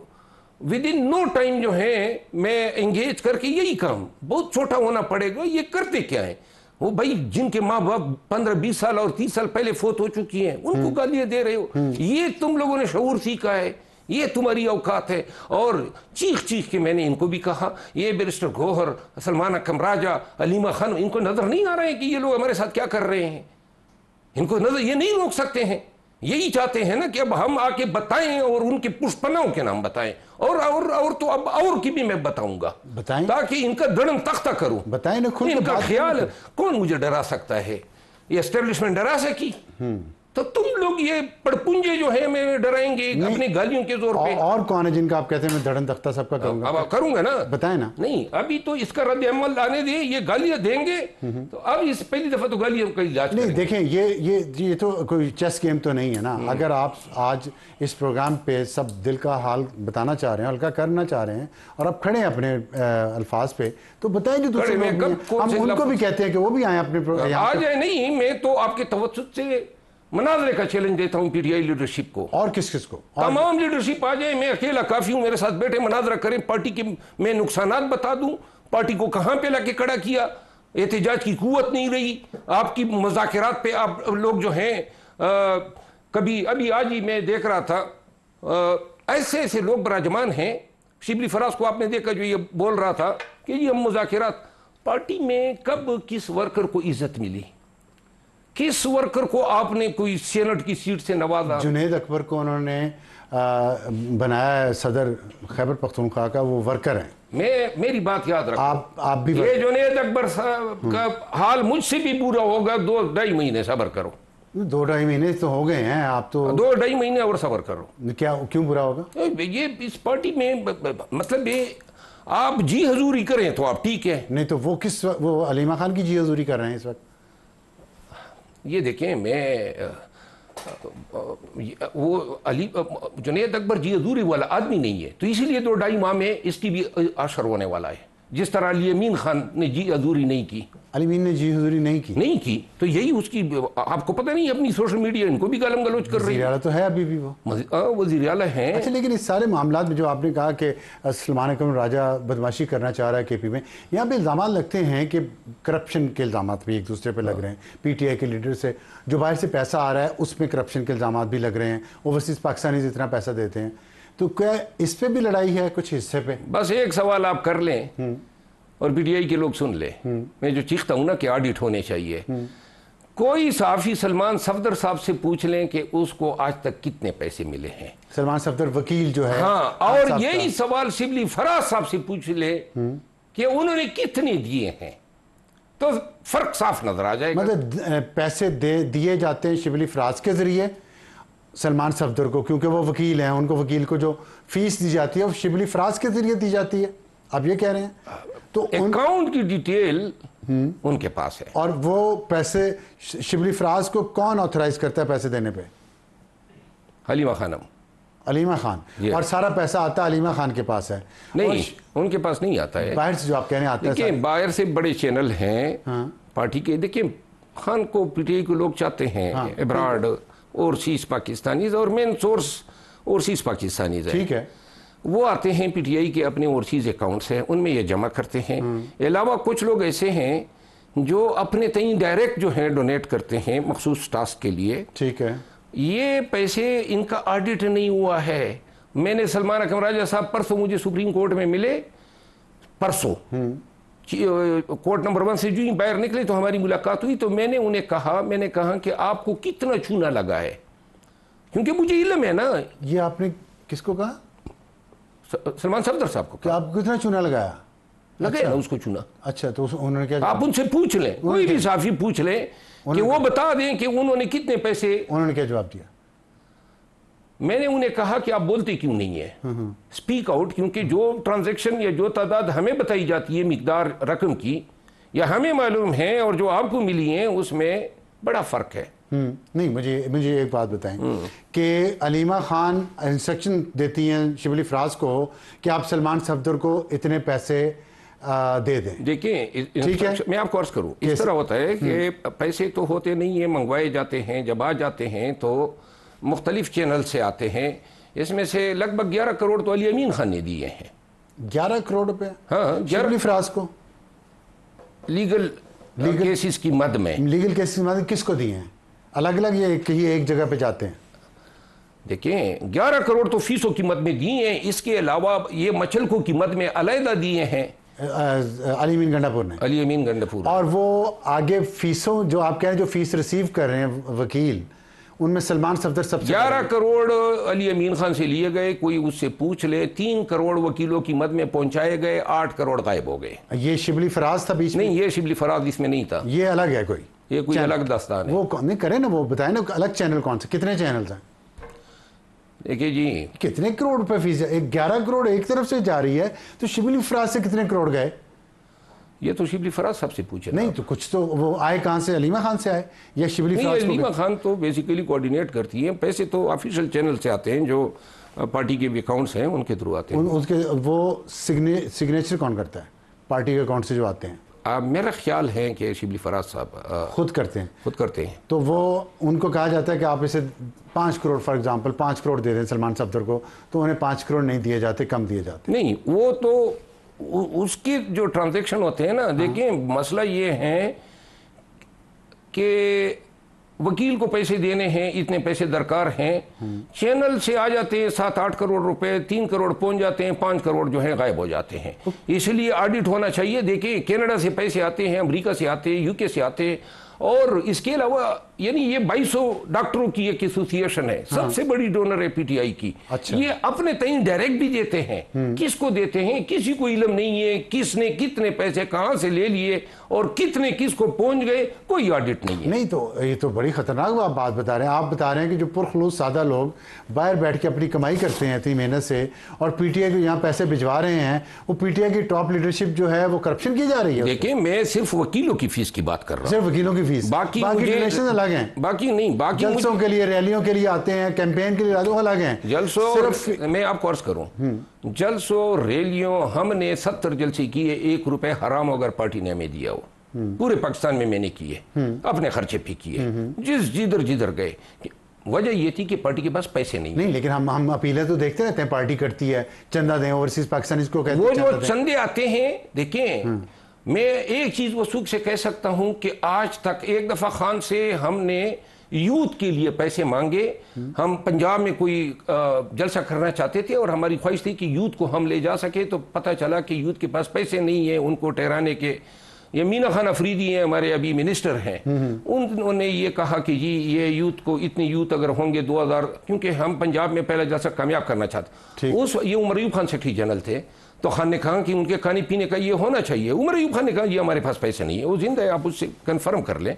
विद इन नो टाइम जो है मैं एंगेज करके यही काम, बहुत छोटा होना पड़ेगा, ये करते क्या है वो भाई जिनके माँ बाप 15-20 साल और 30 साल पहले फोत हो चुकी हैं, उनको गालियां दे रहे हो। ये तुम लोगों ने शऊर सीखा है, ये तुम्हारी औकात है। और चीख चीख के मैंने इनको भी कहा, ये बैरिस्टर गौहर, सलमान अकरम राजा, अलीमा खान, इनको नजर नहीं आ रहा है कि ये लोग हमारे साथ क्या कर रहे हैं? इनको नजर, ये नहीं रोक सकते हैं। यही चाहते हैं ना कि अब हम आके बताएं और उनके पुष्पनाओं के नाम बताएं, और तो अब और की भी मैं बताऊंगा, बताएं ताकि इनका दड़म तख्ता करूं। बताएं ना, खुद इनका ख्याल कौन मुझे डरा सकता है? ये एस्टेब्लिशमेंट डरा सकी? तो तुम लोग ये पड़पुंजे जो है मैं डराएंगे अपनी गालियों के जोर पे। और कौन है जिनका आप कहते हैं मैं धड़न तख्ता सबका करूंगा? अब करूंगा ना, बताएं ना। नहीं अभी तो इसका रद्द अमल आने दे, ये गालियां देंगे तो अब इस पहली दफा तो गालियों का इलाज नहीं। देखें ये तो कोई चेस गेम तो नहीं है ना। अगर आप आज इस प्रोग्राम पे सब दिल का हाल बताना चाह रहे हैं, हल्का करना चाह रहे हैं, और आप खड़े हैं अपने अल्फाज पे, तो बताएं जो दूसरे लोग, हम उनको भी कहते हैं कि वो भी आए अपने आ जाए। नहीं, मैं तो आपके तवज्जुह से मनाजरे का चैलेंज देता हूं पीटीआई लीडरशिप को। और किस किस को? तमाम लीडरशिप आ जाए, मैं अकेला काफी हूं, मेरे साथ बैठे मनाजरा करें, पार्टी के मैं नुकसानात बता दूं, पार्टी को कहां पे लाके खड़ा किया, एहतजाज की कुव्वत नहीं रही, आपकी मुज़ाकरात पे आप लोग जो हैं कभी अभी आज ही मैं देख रहा था ऐसे ऐसे लोग बराजमान हैं। शिबली फराज को आपने देखा जो ये बोल रहा था कि ये हम मुज़ाकरात, पार्टी में कब किस वर्कर को इज्जत मिली? किस वर्कर को आपने कोई सेनेट की सीट से नवाजा? जुनैद अकबर को उन्होंने बनाया सदर खैबर पख्तूनख्वा का, वो वर्कर हैं। मेरी बात याद रखो, आप भी ये जुनैद अकबर साहब का हाल मुझसे भी बुरा होगा, 2-2.5 महीने सब्र करो। 2-2.5 महीने तो हो गए हैं, आप तो 2-2.5 महीने और सब्र करो। क्या क्यों बुरा होगा? ये इस पार्टी में मतलब ये आप जी हजूरी करें तो आप ठीक है, नहीं तो वो अलीमा खान की जी हजूरी कर रहे हैं इस वक्त। ये देखें, मैं वो जुनैद अकबर जी हजूरी वाला आदमी नहीं है, तो इसीलिए 2-2.5 माह में इसकी भी असर होने वाला है। जिस तरह अली अमीन खान ने जी हजूरी नहीं की, अली अमीन ने जी हजूरी नहीं की, तो यही उसकी, आपको पता नहीं अपनी सोशल मीडिया इनको भी गालम गलोच कर रही है। तो है अभी भी वो वज़ीर आला है। अच्छा, लेकिन इस सारे मामला में जो आपने कहा कि सलमान अकरम राजा बदमाशी करना चाह रहा है केपी में, यहाँ पे इल्ज़ाम लगते हैं कि करप्शन के इल्ज़ाम भी एक दूसरे पे लग रहे हैं। पीटीआई के लीडर से जो बाहर से पैसा आ रहा है उसमें करप्शन के इल्ज़ाम भी लग रहे हैं, ओवरसीज़ पाकिस्तानी जितना पैसा देते हैं, तो क्या इस पर भी लड़ाई है कुछ हिस्से पे? बस एक सवाल आप कर लें और पीटीआई के लोग सुन ले, मैं जो चीखता हूं ना कि ऑडिट होने चाहिए, कोई साफी सलमान सफदर साहब से पूछ लें कि उसको आज तक कितने पैसे मिले हैं। सलमान सफदर वकील जो है, हाँ, और यही सवाल शिबली फराज साहब से पूछ ले कि उन्होंने कितने दिए हैं, तो फर्क साफ नजर आ जाएगा। मतलब पैसे दिए जाते हैं शिबली फराज के जरिए सलमान सफदर को, क्योंकि वो वकील हैं, उनको वकील को जो फीस दी जाती है वो शिबली फराज के जरिए दी जाती है, आप ये कह रहे हैं? तो अकाउंट की डिटेल उनके पास है। और वो पैसे शिबली फराज को कौन ऑथराइज करता है पैसे देने पे? हलीमा खानम, अलीमा खान, और सारा पैसा आता अलीमा खान के पास है? नहीं, उनके पास नहीं आता है, बाहर से जो आप कहने आते हैं। देखिए, बाहर से बड़े चैनल हैं पार्टी के। देखिए, खान को पीटीआई के लोग चाहते हैं अब्रॉड, ओवरसीज पाकिस्तानीज, और मेन सोर्स ओवरसीज पाकिस्तानीज है, ठीक है। वो आते हैं पीटीआई के अपने ओवरसीज अकाउंट्स हैं, उनमें ये जमा करते हैं। अलावा कुछ लोग ऐसे हैं जो अपने तई डायरेक्ट जो है डोनेट करते हैं मखसूस टास्क के लिए, ठीक है। ये पैसे इनका ऑडिट नहीं हुआ है। मैंने सलमान अकरम राजा साहब परसों मुझे सुप्रीम कोर्ट में मिले, परसों कोर्ट नंबर 1 से जो ही बाहर निकले तो हमारी मुलाकात हुई, तो मैंने उन्हें कहा कि आपको कितना चूना लगा है, क्योंकि मुझे इल्म है ना। ये आपने किसको कहा? सलमान सफदर साहब को। क्या आपको कितना चूना लगाया? लगाया ना उसको चूना। अच्छा, तो उन्होंने क्या? आप उनसे पूछ लें, कोई भी साफी पूछ लें कि वो बता दें कि उन्होंने कितने पैसे। उन्होंने क्या जवाब दिया? मैंने उन्हें कहा कि आप बोलते क्यों नहीं है, स्पीक आउट, क्योंकि जो ट्रांजैक्शन या जो तादाद हमें बताई जाती है मिकदार रकम की, या हमें मालूम है और जो आपको मिली है उसमें बड़ा फर्क है। नहीं, मुझे एक बात बताएं कि अलीमा खान इंस्ट्रक्शन देती हैं शिबली फराज को कि आप सलमान सफदर को इतने पैसे दे दें। देखिए, मैं आपको अर्ज करूँ, इस तरह होता है कि पैसे तो होते नहीं है, मंगवाए जाते हैं, जब आ जाते हैं तो मुख्तलिफ चैनल से आते हैं। इसमें से लगभग 11 करोड़ तो अली अमीन खान ने दिए हैं। 11 करोड़ रुपए? हाँ, शिबली फराज को लीगल केसेस की मद में। लीगल केसेस की मद में किसको दिए हैं? अलग अलग या कहीं एक जगह पे जाते हैं? देखिए, 11 करोड़ तो फीसों की मद में दिए हैं, इसके अलावा ये मचलकों की मद में अलहदा दिए हैं अली अमीन गंडापुर ने। अली अमीन गंडापुर। और वो आगे फीसों जो आप कह रहे हैं, जो फीस रिसीव कर रहे हैं वकील, उनमें सलमान सफदर सबसे 11 करोड़ अली अमीन खान से लिए गए, कोई उससे पूछ ले। 3 करोड़ वकीलों की मद में पहुंचाए गए, 8 करोड़ गायब हो गए। ये शिबली फराज था बीच में? नहीं, ये शिबली फराज इसमें नहीं था। ये अलग है कोई, ये कोई अलग दास्तान है। वो नहीं करे ना, वो बताए ना अलग चैनल कौन से, कितने चैनल्स हैं? देखिए जी, कितने करोड़ रुपए फीस है? 11 करोड़ एक तरफ से जा रही है, तो शिबली फराज से कितने करोड़ गए? ये तो शिबली फराज सबसे पूछे। नहीं तो कुछ तो वो आए कहाँ से? अलीमा खान से आए या शिबली फराज? अलीमा खान तो बेसिकली कोऑर्डिनेट करती है, पैसे तो ऑफिशियल चैनल से आते हैं, जो पार्टी के अकाउंट्स हैं उनके थ्रू आते हैं। उसके वो सिग्नेचर कौन करता है पार्टी के अकाउंट से जो आते हैं? मेरा ख्याल है कि शिबली फराज साहब खुद करते हैं। खुद करते हैं। तो वो उनको कहा जाता है कि आप इसे 5 करोड़ फॉर एग्जांपल 5 करोड़ दे दें सलमान सफदर को, तो उन्हें 5 करोड़ नहीं दिए जाते, कम दिए जाते? नहीं, वो तो उसके जो ट्रांजैक्शन होते हैं ना, देखिए मसला ये है कि वकील को पैसे देने हैं, इतने पैसे दरकार हैं, चैनल से आ जाते हैं 7-8 करोड़ रुपए, 3 करोड़ पहुंच जाते हैं, 5 करोड़ जो है गायब हो जाते हैं। इसलिए ऑडिट होना चाहिए। देखिए, कनाडा से पैसे आते हैं, अमेरिका से आते हैं, यूके से आते हैं, और इसके अलावा यानी ये 2200 डॉक्टरों की एक एसोसिएशन है, सबसे बड़ी डोनर है पीटीआई की। अच्छा। ये अपने तय डायरेक्ट भी देते हैं। किसको देते हैं किसी को इल्म नहीं है, किसने कितने पैसे कहां से ले लिए और कितने किसको पहुंच गए, कोई ऑडिट नहीं है। नहीं तो ये तो बड़ी खतरनाक आप बात बता रहे हैं। आप बता रहे हैं कि जो पुरखलूस सादा लोग बाहर बैठ के अपनी कमाई करते हैं इतनी मेहनत से, और पीटीआई को यहाँ पैसे भिजवा रहे हैं, वो पीटीआई की टॉप लीडरशिप जो है वो करप्शन की जा रही है। देखिए, मैं सिर्फ वकीलों की फीस की बात कर रहा हूँ, सिर्फ वकीलों की फीस। बाकी डोनेशन अलग हैं। बाकी नहीं, बाकी जलसों के लिए, रैलियों के लिए आते हैं, कैंपेन के लिए आते हैं, अलग हैं। जलसों मैं आपको अर्ज करूं, जलसों रैलियों हमने 70 जलसे किए, 1 रुपए हराम अगर पार्टी ने हमें दिया हो, पूरे पाकिस्तान में मैंने किए, अपने खर्चे पे किए, जिधर गए। वजह ये थी कि पार्टी के पास पैसे नहीं। लेकिन हम अपीलें तो देखते रहते हैं, पार्टी करती है चंदा दें, ओवरसीज पाकिस्तानी को कहते हैं, वो जो चंदे आते हैं। देखें, मैं एक चीज वो सुख से कह सकता हूं कि आज तक एक दफा खान से हमने यूथ के लिए पैसे मांगे। हम पंजाब में कोई जलसा करना चाहते थे और हमारी ख्वाहिश थी कि यूथ को हम ले जा सके, तो पता चला कि यूथ के पास पैसे नहीं है उनको ठहराने के। ये मीना खान अफरीदी हैं, हमारे अभी मिनिस्टर हैं, उन्होंने ये कहा कि जी ये यूथ को, इतने यूथ अगर होंगे 2000, क्योंकि हम पंजाब में पहला जलसा कामयाब करना चाहते। उस ये उमर अयूब खान सेक्रेटरी जनरल थे, तो खान ने कहा कि उनके खाने पीने का ये होना चाहिए। उमर अयूब खान ने कहा ये हमारे पास पैसे नहीं है, वो जिंदा है, आप उससे कंफर्म कर लें।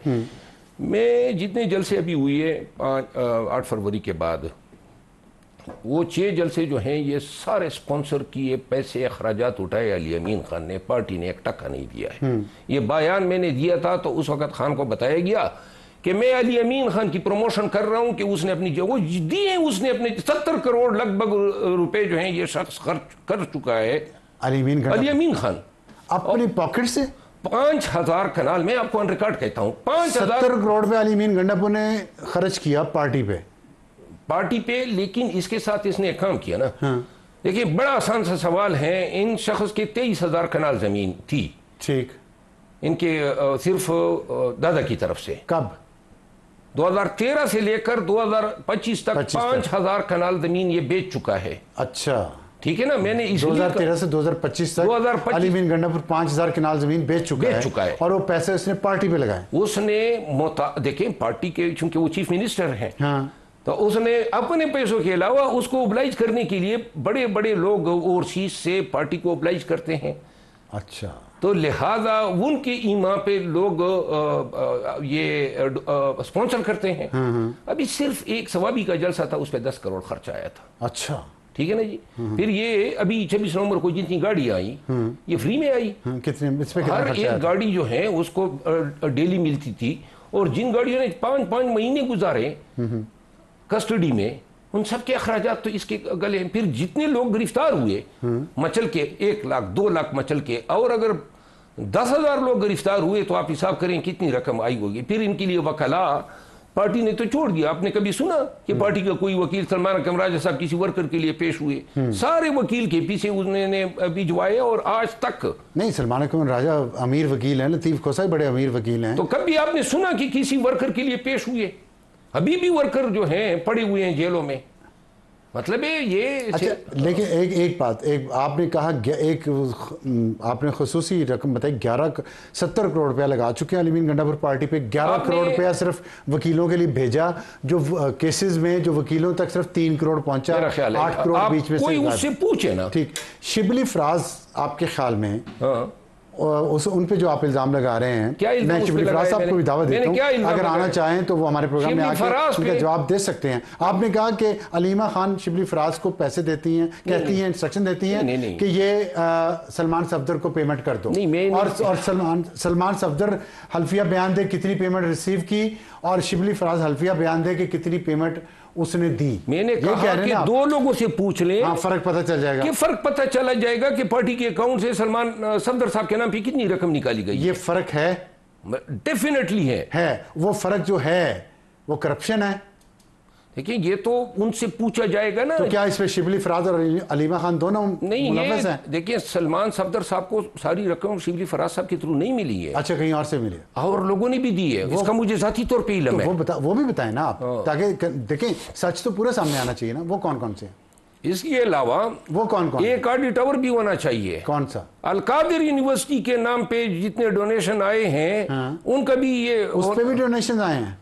मैं जितने जलसे अभी हुई है 8 फरवरी के बाद, वो 6 जलसे जो हैं ये सारे स्पॉन्सर किए, पैसे अखराजात उठाए अली अमीन खान ने, पार्टी ने एक टका नहीं दिया है। ये बयान मैंने दिया था तो उस वक्त खान को बताया गया कि मैं अली अमीन खान की प्रमोशन कर रहा हूं कि उसने अपनी जगह दिए, उसने अपने 70 करोड़ लगभग रुपए जो हैं ये शख्स खर्च कर चुका है। अली अमीन खान अपनी पॉकेट से 5000 कनाल, मैं आपको ऑन रिकॉर्ड कहता हूं, 70 करोड़ पे अली अमीन गंडापुर ने खर्च किया पार्टी पे। लेकिन इसके साथ इसने एक काम किया ना। देखिए, बड़ा आसान सा सवाल है, इन शख्स के 23,000 कनाल जमीन थी, ठीक, इनके सिर्फ दादा की तरफ से। कब? 2013 से लेकर 2025 तक 5000 कनाल जमीन ये बेच चुका है। अच्छा, ठीक है ना। मैंने 2013 से 2025 तक अली अमीन गंडापुर 5000 कनाल जमीन बेच चुका है, और वो पैसे उसने पार्टी पे लगाए। उसने देखें, पार्टी के, चूंकि वो चीफ मिनिस्टर हैं, तो उसने अपने पैसों के अलावा उसको ओब्लाइज करने के लिए बड़े बड़े लोग ओवरसीज से पार्टी को ओब्लाइज करते हैं। अच्छा, तो लिहाजा उनके ईमा पे लोग ये स्पॉन्सर करते हैं। अभी सिर्फ एक सवाबी का जलसा था, उस पर 10 करोड़ खर्च आया था। अच्छा, ठीक है ना जी। फिर ये अभी 26 नवंबर को जितनी गाड़ी आई ये फ्री में आई। कितने? हर एक गाड़ी जो है उसको डेली मिलती थी, और जिन गाड़ियों ने 5 महीने गुजारे कस्टडी में, उन सब के अखराजात तो इसके गले हैं। फिर जितने लोग गिरफ्तार हुए मचल के, 1 लाख 2 लाख मचल के, और अगर 10,000 लोग गिरफ्तार हुए तो आप हिसाब करें कितनी रकम आई होगी। फिर इनके लिए वकला पार्टी ने तो छोड़ दिया। आपने कभी सुना कि पार्टी का कोई वकील सलमान अकरम राजा साहब किसी वर्कर के लिए पेश हुए? सारे वकील के पीछे उन्होंने भिजवाए और आज तक नहीं। सलमान अकरम राजा अमीर वकील हैं, लतीफ खोसा बड़े अमीर वकील हैं, तो कभी आपने सुना कि किसी वर्कर के लिए पेश हुए? अभी भी वर्कर जो हैं पड़े हुए हैं जेलों में। मतलब ये अच्छा, लेकिन एक बात, आपने कहा आपने खुसूसी रकम बताई, 70 करोड़ रुपया लगा चुके हैं अलीमीन गंडापुर पार्टी पे। 11 करोड़ रुपया सिर्फ वकीलों के लिए भेजा, जो केसेस में जो वकीलों तक सिर्फ 3 करोड़ पहुंचा, 8 करोड़ बीच में कोई उससे पूछे ना। ठीक, शिबली फराज आपके ख्याल में उन पे जो आप इल्जाम लगा रहे हैं, क्या मैं शिबली फराज साहब को भी दावा देता हूँ, अगर आना चाहें तो वो हमारे प्रोग्राम में आकर उनका जवाब दे सकते हैं। आपने कहा कि अलीमा खान शिबली फराज को पैसे देती हैं, कहती हैं, इंस्ट्रक्शन देती हैं कि ये सलमान सफदर को पेमेंट कर दो, और सलमान सफदर हल्फिया बयान दे कितनी पेमेंट रिसीव की, और शिबली फराज हल्फिया बयान दे कि कितनी पेमेंट उसने दी। मैंने कहा कि 2 लोगों से पूछ ले, फर्क पता चल जाएगा, कि फर्क पता चला जाएगा कि पार्टी के अकाउंट से सलमान सफदर साहब के नाम पे कितनी रकम निकाली गई। ये फर्क है, डेफिनेटली है। वो फर्क जो है वो करप्शन है। देखिए ये तो उनसे पूछा जाएगा ना। तो क्या इसमें शिबली फराज और अलीमा खान दोनों मुलव्वस हैं? देखिए सलमान सफदर साहब को सारी रकम शिबली फराज साहब के थ्रू नहीं मिली है। अच्छा, कहीं और से मिली है, और लोगों ने भी दी है। इसका मुझे जाती तौर पे इल्म है। वो भी बताएं ना आप, ताकि देखें सच तो पूरे सामने आना चाहिए ना। वो कौन कौन से? इसके अलावा वो कौन एक ऑडिट टावर भी होना चाहिए। कौन सा? अलकादिर यूनिवर्सिटी के नाम पे जितने डोनेशन आए हैं उनका भी ये, उस पे भी डोनेशन आए हैं।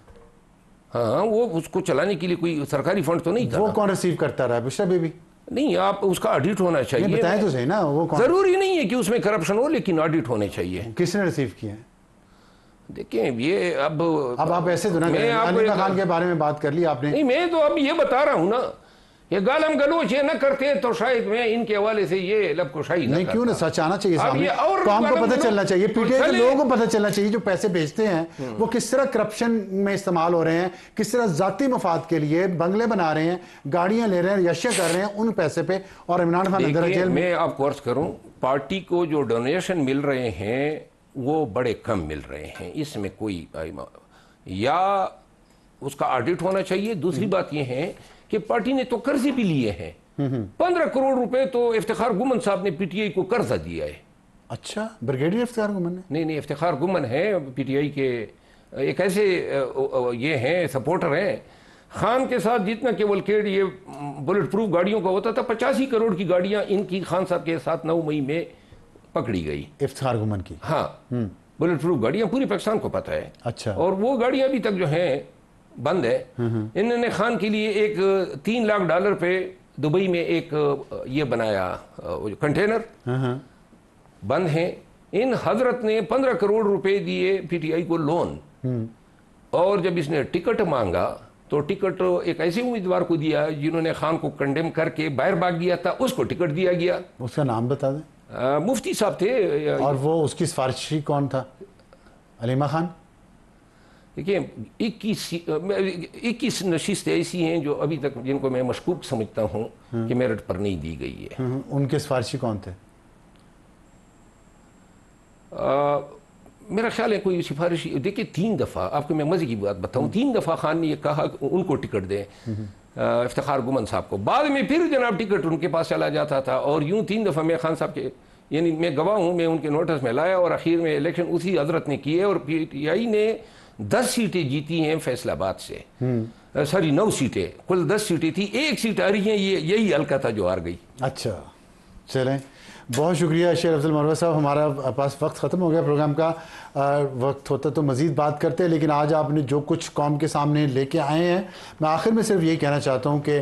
हाँ, वो उसको चलाने के लिए कोई सरकारी फंड तो नहीं था। वो कौन रिसीव करता रहा? बुशरा बेबी नहीं, आप उसका ऑडिट होना चाहिए। बताएं तो सही ना, वो कौन? जरूरी नहीं है कि उसमें करप्शन हो, लेकिन ऑडिट होने चाहिए। किसने रिसीव किया? देखिए ये अब आप ऐसे तो ना, अलीमा खान के बारे में बात कर ली आपने। नहीं, मैं तो अब ये बता रहा हूँ ना, ये गालम गलोच ये न करते तो शायद मैं इनके हवाले से ये लबकुशाई नहीं, क्यों ना, सच आना चाहिए सामने, कौम को पता चलना चाहिए, पीटीआई के लोगों को पता चलना चाहिए जो पैसे भेजते हैं वो किस तरह करप्शन में इस्तेमाल हो रहे हैं, किस तरह जाती मफाद के लिए बंगले बना रहे हैं, गाड़ियां ले रहे हैं, यशिया कर रहे हैं उन पैसे पे, और इमरान खान अंदर जेल में। मैं आपको अर्ज करूं, पार्टी को जो डोनेशन मिल रहे हैं वो बड़े कम मिल रहे हैं, इसमें कोई या उसका ऑडिट होना चाहिए। दूसरी बात यह है कि पार्टी ने तो कर्जे भी लिए हैं, 15 करोड़ रुपए तो इफ्तिखार गुमन साहब ने पीटीआई को कर्जा दिया है। अच्छा, ब्रिगेडियर इफ्तिखार गुमन ने? नहीं, इफ्तिखार गुमन है पीटीआई के एक ऐसे ये हैं सपोर्टर हैं। खान के साथ जितना केवलकेड ये बुलेट प्रूफ गाड़ियों का होता था, 85 करोड़ की गाड़ियां इनकी खान साहब के साथ 9 मई में पकड़ी गई, इफ्तिखार गुमन की। हाँ, बुलेट प्रूफ गाड़ियां पूरे पाकिस्तान को पता है। अच्छा, और वो गाड़ियां अभी तक जो हैं बंद है। इन्होंने खान के लिए एक $3 लाख पे दुबई में एक ये बनाया कंटेनर, बंद है। इन हजरत ने 15 करोड़ रुपए दिए पीटीआई को लोन, और जब इसने टिकट मांगा तो टिकट एक ऐसे उम्मीदवार को दिया जिन्होंने खान को कंडेम करके बाहर भाग गया था, उसको टिकट दिया गया। उसका नाम बता दें। मुफ्ती साहब थे। और वो उसकी सिफारिशी कौन था? अलीमा खान। देखिए 21 नशिस्तें ऐसी हैं जो अभी तक जिनको मैं मशकूक समझता हूं कि मेरिट पर नहीं दी गई है। उनके सिफारिशी कौन थे? मेरा ख्याल है कोई सिफारिशी, देखिए 3 दफ़ा, आपको मैं मज़े की बात बताऊं, 3 दफ़ा खान ने ये कहा कि उनको टिकट दें, इफ्तिखार गुमन साहब को। बाद में फिर जनाब टिकट उनके पास चला जाता था, और यूं 3 दफ़ा मैं खान साहब के, यानी मैं गवाह हूँ, मैं उनके नोटिस में लाया, और आखिर में इलेक्शन उसी हजरत ने किए, और पीटीआई ने 10 सीटें जीती हैं फैसलाबाद से। सॉरी 9 सीटें, कुल 10 सीटें थी, 1 सीट आ रही है, ये यही हल्का था जो हार गई। अच्छा, चलें, बहुत शुक्रिया शेर अफजल मरवत साहब। हमारा पास वक्त ख़त्म हो गया प्रोग्राम का, वक्त होता तो मज़ीद बात करते, लेकिन आज आपने जो कुछ कौम के सामने लेके आए हैं, मैं आखिर में सिर्फ यही कहना चाहता हूँ कि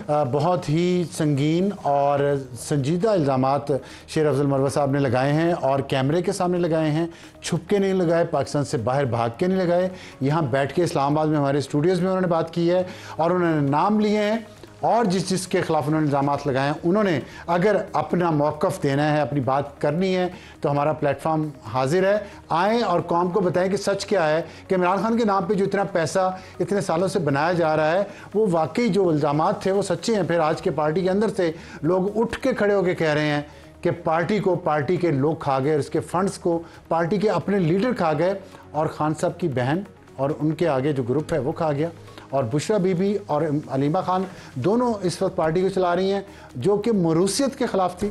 बहुत ही संगीन और संजीदा इल्ज़ामात शेर अफजल मरवत साहब ने लगाए हैं, और कैमरे के सामने लगाए हैं, छुप के नहीं लगाए, पाकिस्तान से बाहर भाग के नहीं लगाए। यहाँ बैठ के इस्लामाबाद में हमारे स्टूडियोज़ में उन्होंने बात की है, और उन्होंने नाम लिए हैं और जिसके खिलाफ उन्होंने इल्ज़ाम लगाए हैं, उन्होंने अगर अपना मौक़िफ़ देना है, अपनी बात करनी है, तो हमारा प्लेटफॉर्म हाजिर है। आएँ और कौम को बताएं कि सच क्या है, कि इमरान खान के नाम पे जो इतना पैसा इतने सालों से बनाया जा रहा है वो वाकई जो इल्ज़ामात थे वो सच्चे हैं। फिर आज के पार्टी के अंदर से लोग उठ के खड़े होकर कह रहे हैं कि पार्टी को पार्टी के लोग खा गए, और इसके फंड्स को पार्टी के अपने लीडर खा गए, और खान साहब की बहन और उनके आगे जो ग्रुप है वो खा गया। और बुशरा बीबी और अलीमा खान दोनों इस वक्त पार्टी को चला रही हैं, जो कि मरूसियत के ख़िलाफ़ थी।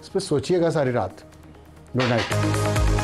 इस पर सोचिएगा सारी रात। Good night.